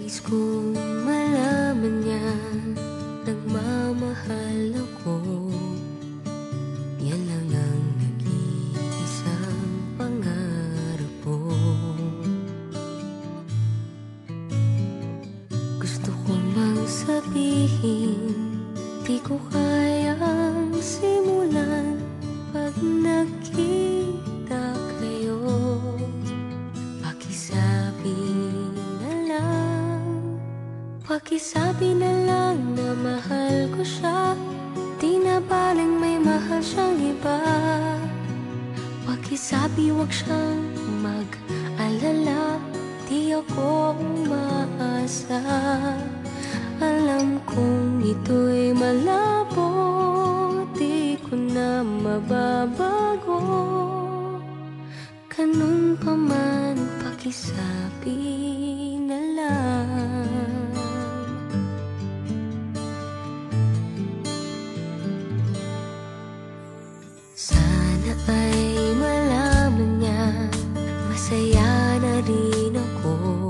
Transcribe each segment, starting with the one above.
Nais kong malaman niya nagmamahal ako. Yan lang ang nag-iisang pangarap ko. Gusto ko mang sabihin, di ko kayang simulan pag nakita kayo. Pakisabi na lang na mahal ko siya, di na baling may mahal siyang iba. Pakisabi wag siyang mag-alala, di ako umaasa. Alam kong ito'y malabo, di ko na mababago. Ganun pa man, pakisabi na lang. Sana ay malaman niya, masaya na rin ako.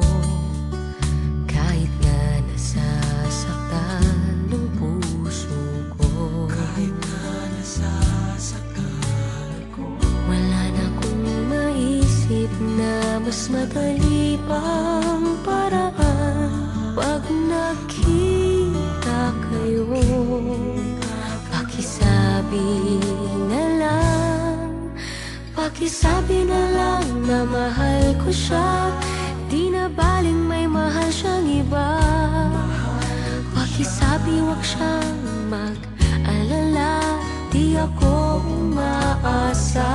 Kahit na nasasaktan ng puso ko. Kahit na nasasaktan ako, wala na akong maisip na mas madali pang paraan. Pag nakita kayo, pakisabi na lang, pakisabi na lang na mahal ko siya, di na baling may mahal siyang iba. Pakisabi wag siyang mag-alala, di ako umaasa.